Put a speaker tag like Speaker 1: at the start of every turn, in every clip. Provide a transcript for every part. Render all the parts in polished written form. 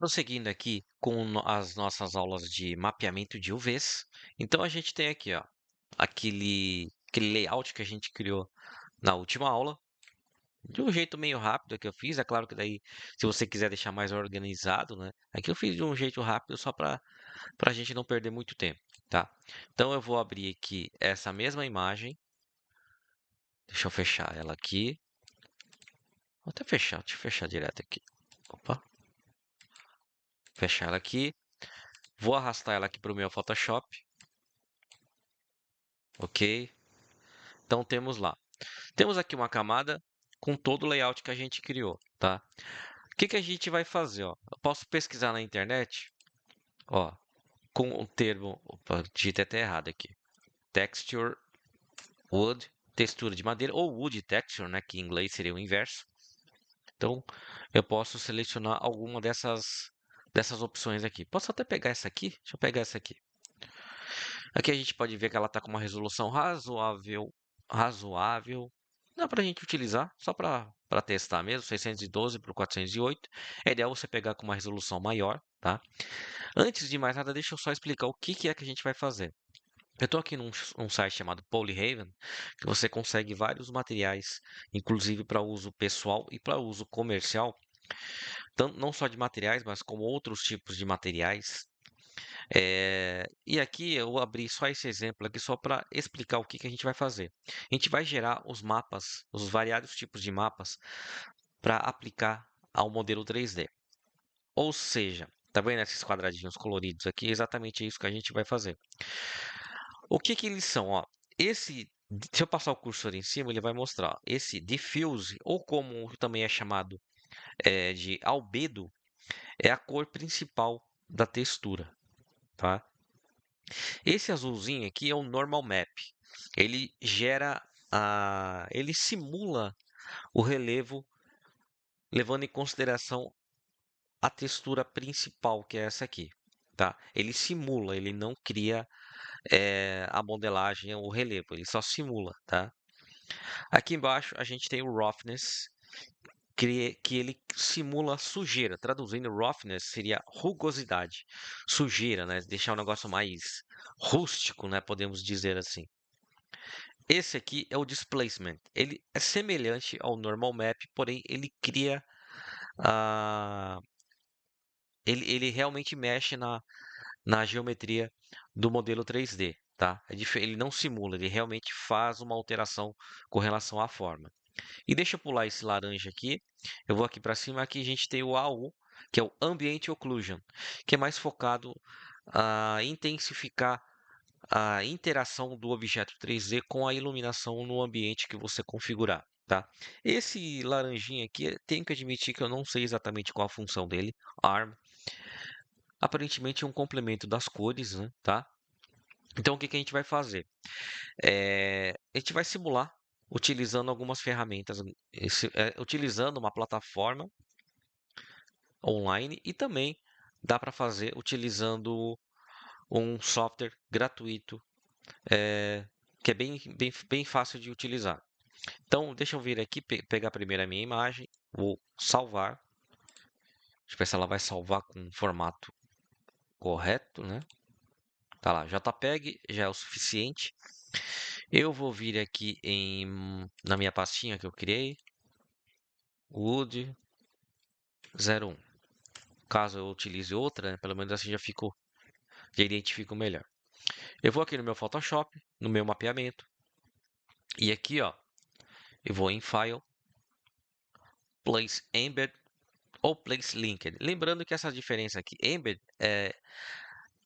Speaker 1: Prosseguindo aqui com as nossas aulas de mapeamento de UVs. Então, a gente tem aqui, ó, aquele layout que a gente criou na última aula, de um jeito meio rápido que eu fiz. É claro que daí, se você quiser deixar mais organizado, né? Aqui eu fiz de um jeito rápido só para a gente não perder muito tempo, tá? Então, eu vou abrir aqui essa mesma imagem. Deixa eu fechar ela aqui. Vou até fechar, deixa eu fechar direto aqui. Opa, fechar ela aqui. Vou arrastar ela aqui para o meu Photoshop. Ok. Então temos lá. Temos aqui uma camada com todo o layout que a gente criou, tá? O que que a gente vai fazer, ó? Eu posso pesquisar na internet, ó, com o termo, opa, digitei até errado aqui. Texture wood, textura de madeira, ou wood texture, né, que em inglês seria o inverso. Então, eu posso selecionar alguma dessas opções aqui. Posso até pegar essa aqui? Deixa eu pegar essa aqui. Aqui a gente pode ver que ela está com uma resolução razoável. Dá para a gente utilizar, só para testar mesmo, 612 por 408. É ideal você pegar com uma resolução maior, tá? Antes de mais nada, deixa eu só explicar o que é que a gente vai fazer. Eu estou aqui num site chamado Polyhaven, que você consegue vários materiais, inclusive para uso pessoal e para uso comercial, tanto, não só de materiais, mas como outros tipos de materiais. E aqui eu abri só esse exemplo aqui só para explicar o que que a gente vai fazer. A gente vai gerar os mapas, os variados tipos de mapas, para aplicar ao modelo 3D. Ou seja, tá vendo esses quadradinhos coloridos aqui? Exatamente isso que a gente vai fazer. O que que eles são? Ó, se eu passar o cursor em cima, ele vai mostrar. Ó, esse diffuse, ou como também é chamado de albedo, é a cor principal da textura, tá? Esse azulzinho aqui é o normal map. Ele simula o relevo levando em consideração a textura principal, que é essa aqui, tá? Ele simula, ele não cria a modelagem, o relevo, ele só simula, tá? Aqui embaixo a gente tem o roughness, que ele simula sujeira. Traduzindo, roughness seria rugosidade, sujeira, né? Deixar o negócio mais rústico, né? Podemos dizer assim. Esse aqui é o displacement. Ele é semelhante ao normal map, porém ele cria a ele realmente mexe na geometria do modelo 3D, tá? Ele não simula, ele realmente faz uma alteração com relação à forma. E deixa eu pular esse laranja aqui. Eu vou aqui para cima. Aqui a gente tem o AU, que é o Ambient Occlusion, que é mais focado a intensificar a interação do objeto 3D com a iluminação no ambiente que você configurar, tá? Esse laranjinha aqui, tenho que admitir que eu não sei exatamente qual a função dele. ARM. Aparentemente é um complemento das cores, né? Tá? Então, o que que a gente vai fazer? A gente vai simular utilizando algumas ferramentas, utilizando uma plataforma online, e também dá para fazer utilizando um software gratuito, que é bem fácil de utilizar. Então, deixa eu vir aqui, pegar primeiro a minha imagem, vou salvar. Deixa eu ver se ela vai salvar com um formato correto, né? Tá lá, JPEG já é o suficiente. Eu vou vir aqui na minha pastinha que eu criei, Wood 01. Caso eu utilize outra, né, pelo menos assim já identifico melhor. Eu vou aqui no meu Photoshop, no meu mapeamento, e aqui, ó, eu vou em File, Place Embed ou Place Linked. Lembrando que essa diferença aqui, Embed, é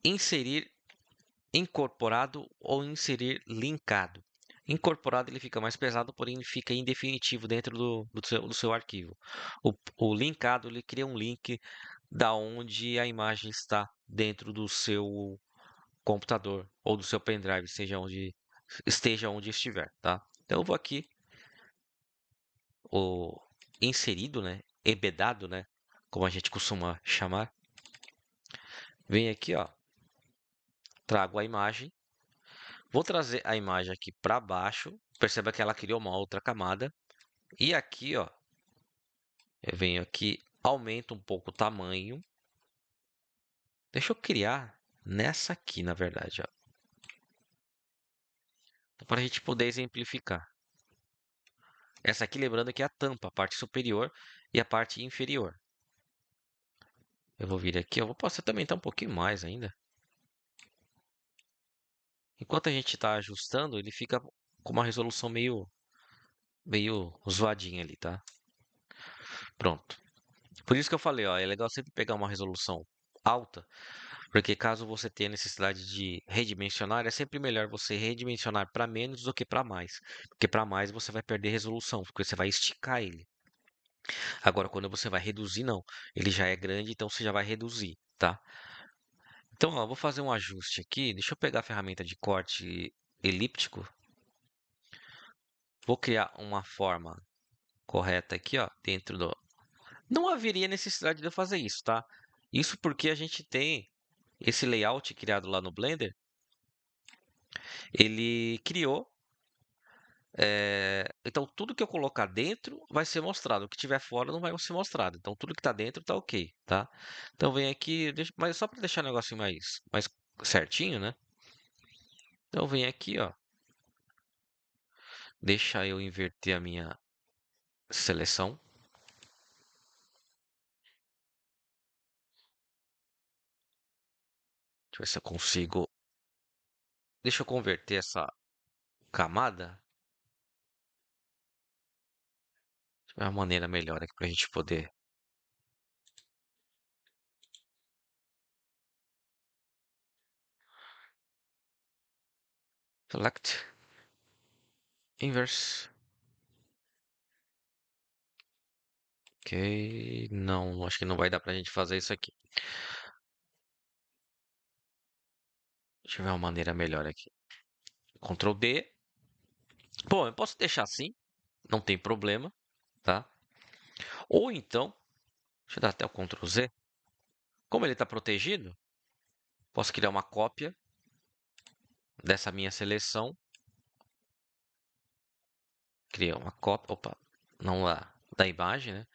Speaker 1: inserir incorporado ou inserir linkado. Incorporado ele fica mais pesado, porém ele fica indefinitivo dentro do seu arquivo. O linkado ele cria um link da onde a imagem está dentro do seu computador ou do seu pendrive, esteja onde estiver, tá? Então eu vou aqui, o inserido, né? Embedado, né? Como a gente costuma chamar. Vem aqui, ó, trago a imagem. Vou trazer a imagem aqui para baixo. Perceba que ela criou uma outra camada. E aqui, ó, eu venho aqui, aumento um pouco o tamanho. Deixa eu criar nessa aqui, na verdade, ó. Para a gente poder exemplificar. Essa aqui, lembrando que é a tampa, a parte superior e a parte inferior. Eu vou vir aqui, eu vou passar também tá um pouquinho mais ainda. Enquanto a gente está ajustando, ele fica com uma resolução meio zoadinha ali, tá? Pronto. Por isso que eu falei, ó, é legal sempre pegar uma resolução alta, porque caso você tenha necessidade de redimensionar, é sempre melhor você redimensionar para menos do que para mais, porque para mais você vai perder resolução, porque você vai esticar ele. Agora, quando você vai reduzir, não, ele já é grande, então você já vai reduzir, tá? Então, ó, eu vou fazer um ajuste aqui. Deixa eu pegar a ferramenta de corte elíptico. Vou criar uma forma correta aqui, ó, dentro do. Não haveria necessidade de eu fazer isso, tá? Isso porque a gente tem esse layout criado lá no Blender. Ele criou. Então, tudo que eu colocar dentro vai ser mostrado. O que tiver fora não vai ser mostrado. Então, tudo que está dentro tá ok, tá? Então, vem aqui, mas só para deixar o negócio mais certinho, né? Então, vem aqui, ó. Deixa eu inverter a minha seleção. Deixa eu ver se eu consigo. Deixa eu converter essa camada de uma maneira melhor aqui para a gente poder. Select inverse. Ok, não, acho que não vai dar pra gente fazer isso aqui. Deixa eu ver uma maneira melhor aqui. Ctrl D. Bom, eu posso deixar assim, não tem problema, tá? Ou então, deixa eu dar até o Ctrl Z. Como ele está protegido, posso criar uma cópia dessa minha seleção. Criar uma cópia, opa, não da imagem, né?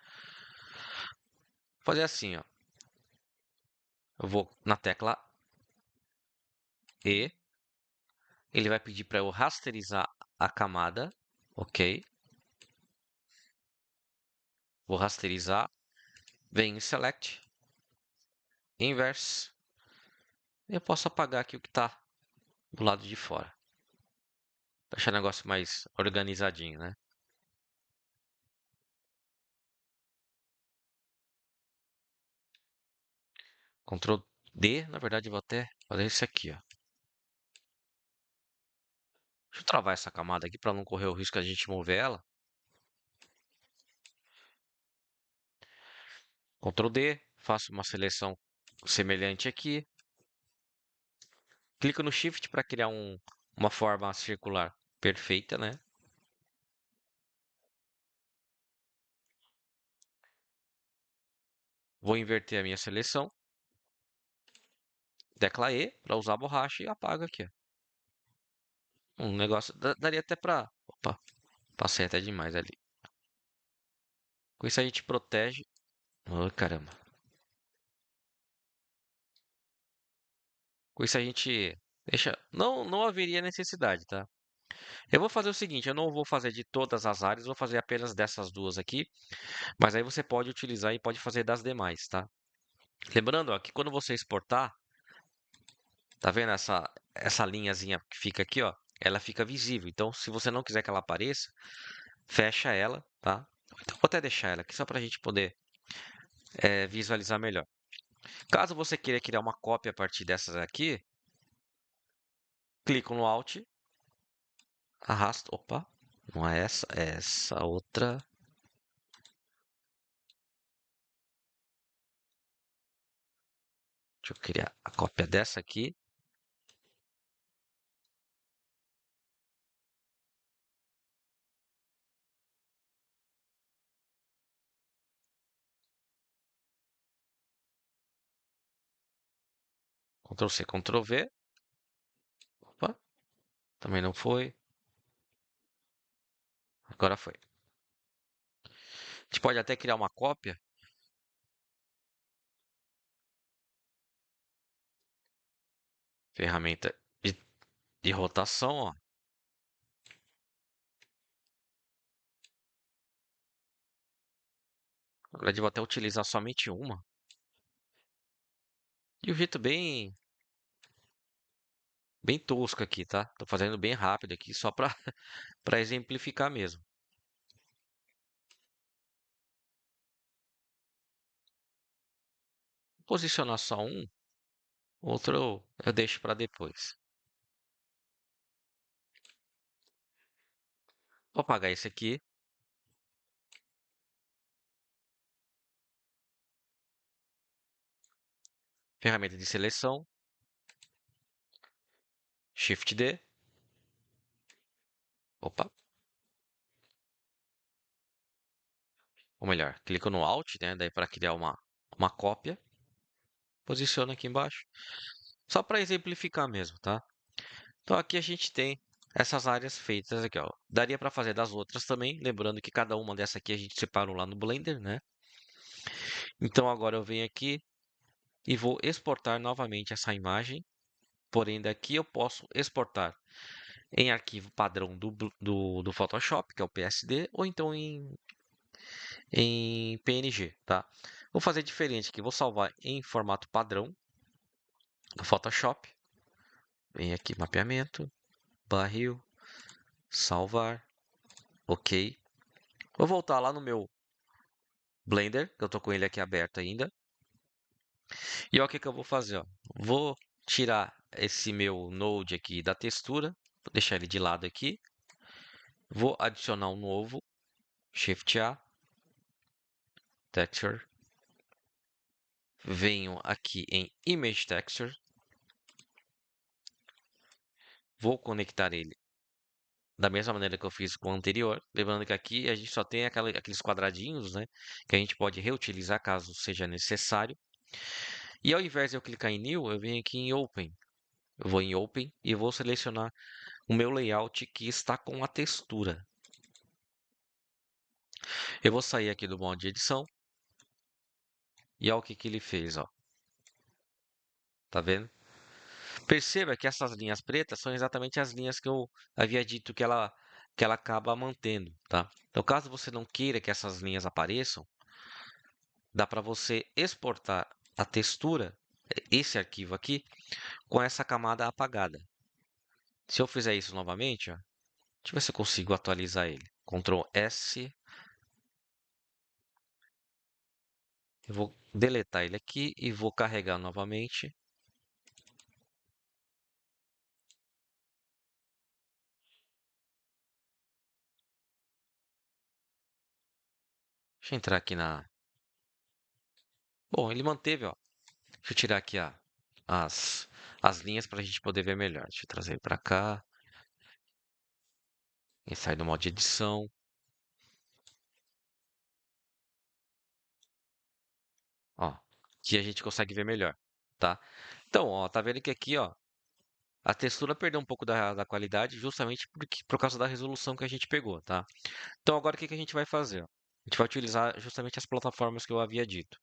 Speaker 1: Vou fazer assim, ó. Eu vou na tecla E. Ele vai pedir para eu rasterizar a camada, ok? Vou rasterizar. Vem em Select, Inverse. Eu posso apagar aqui o que está do lado de fora. Deixar o negócio mais organizadinho, né? Ctrl D, na verdade, eu vou até fazer isso aqui, ó. Deixa eu travar essa camada aqui para não correr o risco de a gente mover ela. Ctrl D, faço uma seleção semelhante aqui. Clico no Shift para criar uma forma circular perfeita, né? Vou inverter a minha seleção. Tecla E para usar a borracha e apago aqui, ó. Um negócio, daria até para... Opa, passei até demais ali. Com isso a gente protege. Oh, caramba. Com isso a gente deixa. Não haveria necessidade, tá? Eu vou fazer o seguinte: eu não vou fazer de todas as áreas, vou fazer apenas dessas duas aqui. Mas aí você pode utilizar e pode fazer das demais, tá? Lembrando, ó, que quando você exportar, tá vendo essa linhazinha que fica aqui, ó? Ela fica visível. Então, se você não quiser que ela apareça, fecha ela, tá? Então, vou até deixar ela aqui só para a gente poder visualizar melhor. Caso você queira criar uma cópia a partir dessas aqui, clico no Alt, arrasto. Opa, não é essa, é essa outra. Deixa eu criar a cópia dessa aqui. Ctrl C, Ctrl V. Opa, também não foi. Agora foi. A gente pode até criar uma cópia. Ferramenta de, de rotação, ó. Na verdade, eu vou até utilizar somente uma. De um jeito bem tosco aqui, tá? Tô fazendo bem rápido aqui, só para para exemplificar mesmo. Posicionar só um, outro eu deixo para depois. Vou apagar esse aqui. Ferramenta de seleção. Shift D. Opa. Ou melhor, clico no Alt, né? Daí para criar uma cópia. Posiciono aqui embaixo. Só para exemplificar mesmo, tá? Então aqui a gente tem essas áreas feitas aqui, ó. Daria para fazer das outras também, lembrando que cada uma dessa aqui a gente separou lá no Blender, né? Então agora eu venho aqui e vou exportar novamente essa imagem. Porém, daqui eu posso exportar em arquivo padrão do Photoshop, que é o PSD, ou então em PNG, tá? Vou fazer diferente aqui, vou salvar em formato padrão do Photoshop. Vem aqui, mapeamento, barril, salvar, ok. Vou voltar lá no meu Blender, que eu tô com ele aqui aberto ainda. E olha o que que eu vou fazer, ó. Vou tirar esse meu node aqui da textura, vou deixar ele de lado aqui. Vou adicionar um novo, Shift A, Texture. Venho aqui em Image Texture. Vou conectar ele da mesma maneira que eu fiz com o anterior. Lembrando que aqui a gente só tem aqueles quadradinhos, né? Que a gente pode reutilizar caso seja necessário. E ao invés de eu clicar em New, eu venho aqui em Open. Eu vou em Open e vou selecionar o meu layout que está com a textura. Eu vou sair aqui do modo de edição. E olha o que que ele fez, ó. Tá vendo? Perceba que essas linhas pretas são exatamente as linhas que eu havia dito que ela acaba mantendo, tá? Então, caso você não queira que essas linhas apareçam, dá para você exportar a textura, esse arquivo aqui, com essa camada apagada. Se eu fizer isso novamente, ó, deixa eu ver se eu consigo atualizar ele. Ctrl S. Eu vou deletar ele aqui e vou carregar novamente. Deixa eu entrar aqui na... Bom, ele manteve, ó. Deixa eu tirar aqui as linhas para a gente poder ver melhor. Deixa eu trazer ele para cá. E sair do modo de edição. Ó, que a gente consegue ver melhor, tá? Então, ó, tá vendo que aqui, ó, a textura perdeu um pouco da qualidade justamente por causa da resolução que a gente pegou, tá? Então, agora o que que a gente vai fazer? Ó? A gente vai utilizar justamente as plataformas que eu havia dito.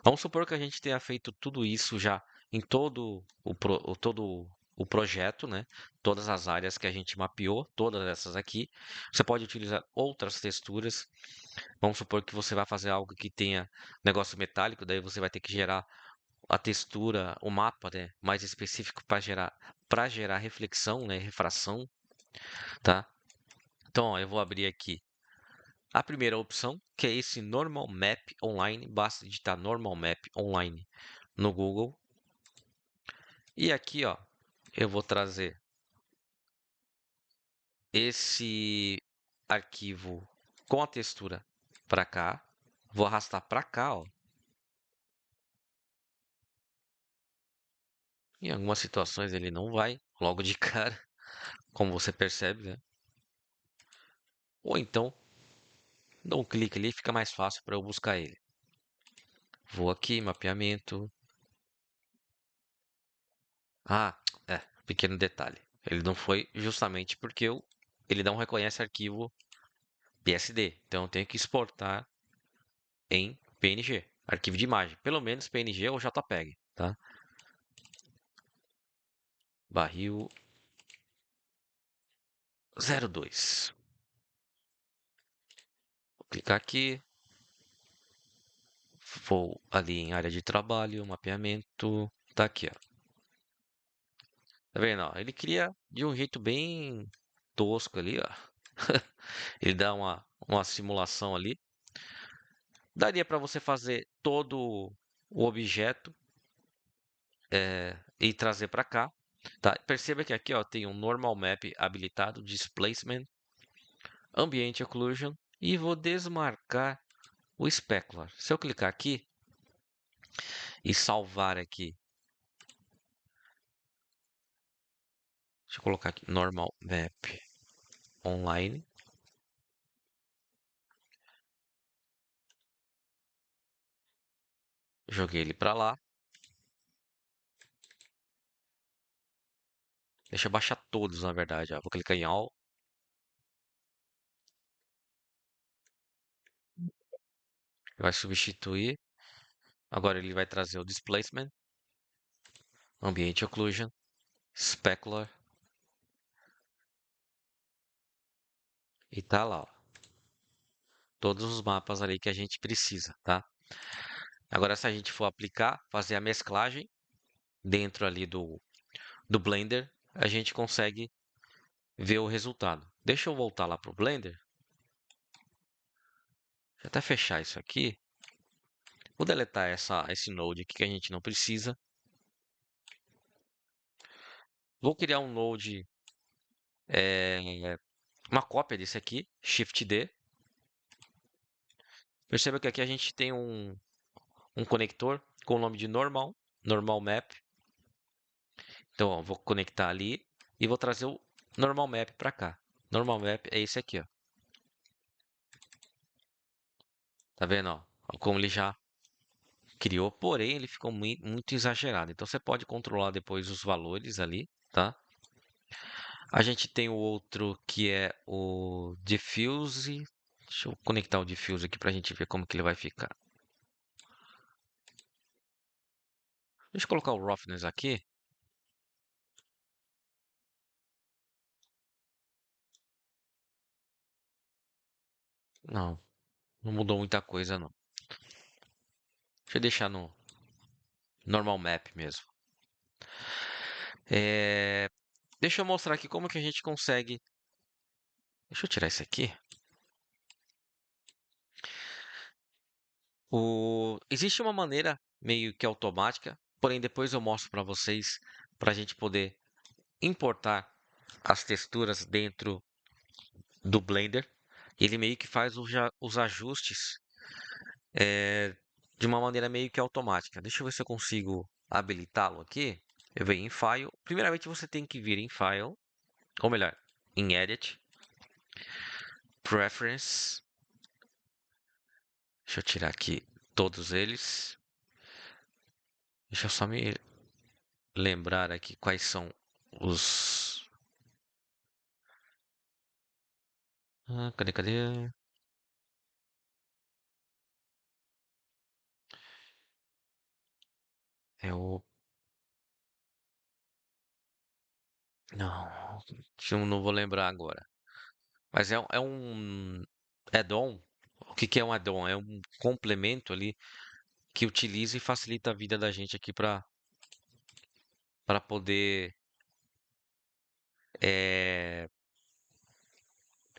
Speaker 1: Vamos supor que a gente tenha feito tudo isso já em todo o projeto, né? Todas as áreas que a gente mapeou, todas essas aqui. Você pode utilizar outras texturas. Vamos supor que você vai fazer algo que tenha negócio metálico, daí você vai ter que gerar a textura, o mapa, né, mais específico para gerar reflexão, né, refração, tá? Então, ó, eu vou abrir aqui a primeira opção, que é esse Normal Map Online. Basta digitar Normal Map Online no Google. E aqui, ó, eu vou trazer esse arquivo com a textura para cá. Vou arrastar para cá, ó. Em algumas situações ele não vai logo de cara, como você percebe, né? Ou então, dou um clique ali, fica mais fácil para eu buscar ele. Vou aqui, mapeamento. Ah, pequeno detalhe. Ele não foi justamente porque ele não reconhece arquivo PSD. Então eu tenho que exportar em PNG, arquivo de imagem. Pelo menos PNG ou JPEG, tá? barril 02. Vou clicar aqui, vou ali em área de trabalho, mapeamento, tá aqui, ó. Tá vendo, ó? Ele cria de um jeito bem tosco ali, ó. Ele dá uma simulação ali. Daria para você fazer todo o objeto e trazer para cá, tá? Perceba que aqui, ó, tem um normal map habilitado, displacement, ambient occlusion e vou desmarcar o specular. Se eu clicar aqui e salvar aqui, deixa eu colocar aqui normal map online. Joguei ele para lá. Deixa eu baixar todos, na verdade, ó. Vou clicar em all. Vai substituir. Agora ele vai trazer o displacement, ambient occlusion, specular. E tá lá, ó. Todos os mapas ali que a gente precisa, tá? Agora, se a gente for aplicar, fazer a mesclagem dentro ali do Blender, a gente consegue ver o resultado. Deixa eu voltar lá para o Blender. Deixa eu até fechar isso aqui. Vou deletar esse node aqui que a gente não precisa. Vou criar um node, uma cópia desse aqui, Shift D. Perceba que aqui a gente tem um conector com o nome de normal map. Então, ó, vou conectar ali e vou trazer o normal map para cá. Normal map é esse aqui, ó. Tá vendo, ó? Como ele já criou, porém ele ficou muito exagerado. Então você pode controlar depois os valores ali, tá? A gente tem o outro que é o diffuse. Deixa eu conectar o diffuse aqui para a gente ver como que ele vai ficar. Deixa eu colocar o roughness aqui. Não, não mudou muita coisa não. Deixa eu deixar no normal map mesmo. Deixa eu mostrar aqui como que a gente consegue. Deixa eu tirar isso aqui. Existe uma maneira meio que automática, porém depois eu mostro para vocês para a gente poder importar as texturas dentro do Blender. Ele meio que faz os ajustes de uma maneira meio que automática. Deixa eu ver se eu consigo habilitá-lo aqui. Eu venho em File. Primeiramente você tem que vir em File, ou melhor, em Edit, Preference. Deixa eu tirar aqui todos eles. Deixa eu só me lembrar aqui quais são os. Cadê? É o. Não, eu não vou lembrar agora. Mas é um add-on. O que é um add-on? É um complemento ali que utiliza e facilita a vida da gente aqui para poder é,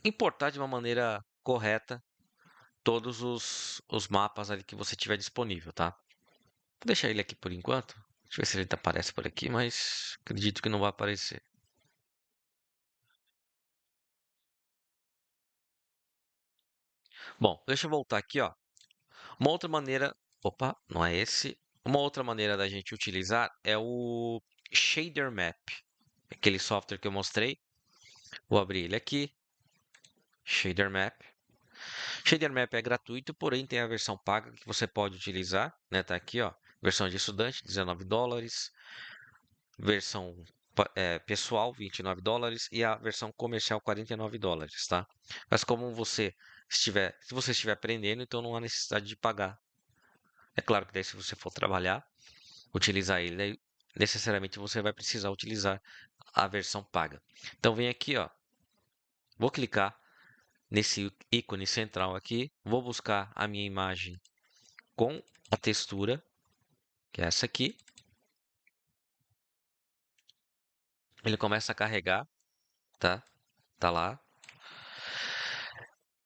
Speaker 1: importar de uma maneira correta todos os mapas ali que você tiver disponível, tá? Vou deixar ele aqui por enquanto. Deixa eu ver se ele aparece por aqui, mas acredito que não vai aparecer. Bom, deixa eu voltar aqui, ó. Uma outra maneira, opa, não é esse. Uma outra maneira da gente utilizar é o Shader Map, aquele software que eu mostrei. Vou abrir ele aqui. Shader Map. Shader Map é gratuito, porém tem a versão paga que você pode utilizar, né? Tá aqui, ó. Versão de estudante, $19. Versão pessoal, $29. E a versão comercial, $49, tá? Mas como se você estiver aprendendo, então não há necessidade de pagar. É claro que daí se você for trabalhar, utilizar ele, necessariamente você vai precisar utilizar a versão paga. Então vem aqui, ó, vou clicar nesse ícone central aqui, vou buscar a minha imagem com a textura, que é essa aqui. Ele começa a carregar, tá? Tá lá.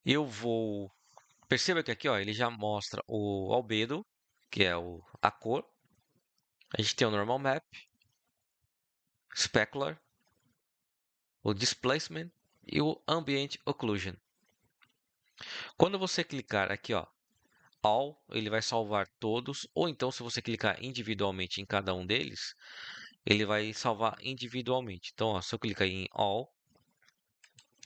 Speaker 1: Eu vou... Perceba que aqui, ó, ele já mostra o albedo, que é a cor. A gente tem o normal map, specular, o displacement e o ambient occlusion. Quando você clicar aqui, ó, all, ele vai salvar todos, ou então se você clicar individualmente em cada um deles, ele vai salvar individualmente. Então, ó, se eu clicar em all,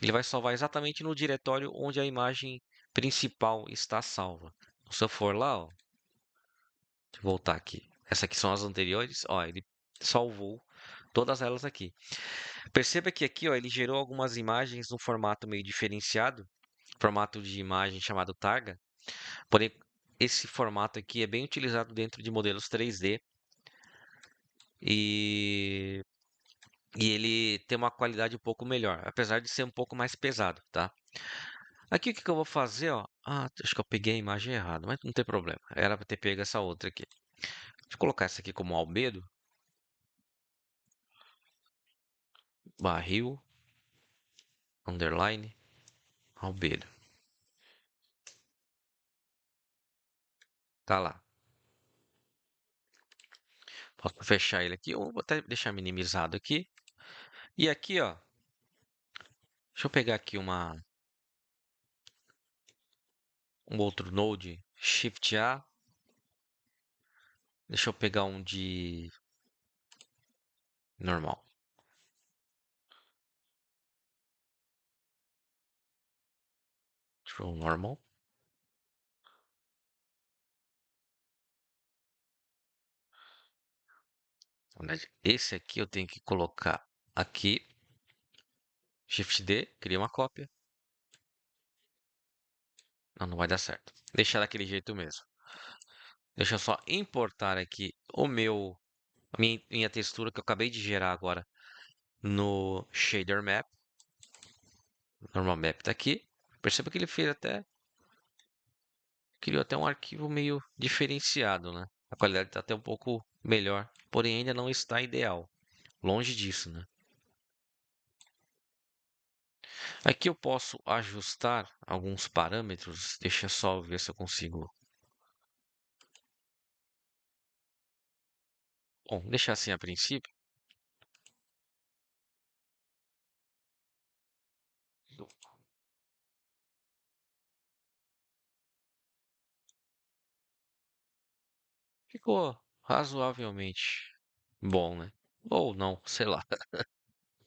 Speaker 1: ele vai salvar exatamente no diretório onde a imagem principal está salva. Se eu for lá, ó, deixa eu voltar aqui. Essas aqui são as anteriores, ó, ele salvou todas elas aqui. Perceba que aqui, ó, ele gerou algumas imagens no formato meio diferenciado, formato de imagem chamado Targa. Porém, esse formato aqui é bem utilizado dentro de modelos 3D e, e ele tem uma qualidade um pouco melhor, apesar de ser um pouco mais pesado, tá? Aqui o que eu vou fazer, ó? Ah, acho que eu peguei a imagem errada, mas não tem problema. Era para ter pego essa outra aqui. Deixa eu colocar essa aqui como albedo. Barril, underline, albedo. Tá lá. Posso fechar ele aqui, ou vou até deixar minimizado aqui. E aqui, ó, deixa eu pegar aqui um outro node, Shift A. Deixa eu pegar um de normal. Deixa eu normal. Esse aqui eu tenho que colocar aqui. Shift D, cria uma cópia. Não, não vai dar certo. Deixar daquele jeito mesmo. Deixa eu só importar aqui minha textura que eu acabei de gerar agora no Shader Map. O Normal Map está aqui. Perceba que ele criou até um arquivo meio diferenciado, né? A qualidade está até um pouco melhor, porém ainda não está ideal. Longe disso, né? Aqui eu posso ajustar alguns parâmetros. Deixa eu só ver se eu consigo. Bom, deixar assim a princípio. Ficou razoavelmente bom, né? Ou não, sei lá.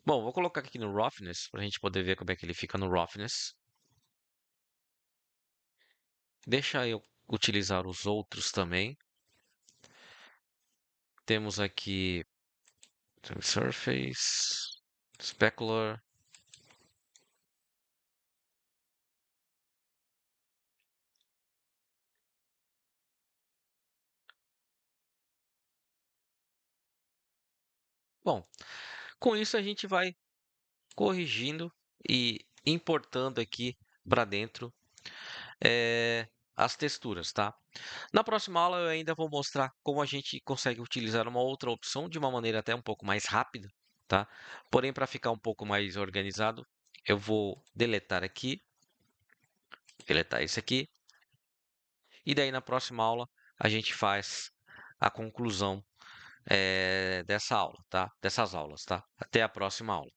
Speaker 1: Bom, vou colocar aqui no Roughness para a gente poder ver como é que ele fica no Roughness. Deixa eu utilizar os outros também. Temos aqui Surface, Specular. Bom, com isso a gente vai corrigindo e importando aqui para dentro as texturas, tá? Na próxima aula eu ainda vou mostrar como a gente consegue utilizar uma outra opção de uma maneira até um pouco mais rápida, tá? Porém, para ficar um pouco mais organizado, eu vou deletar aqui, deletar esse aqui, e daí na próxima aula a gente faz a conclusão dessa aula, tá? Dessas aulas, tá? Até a próxima aula.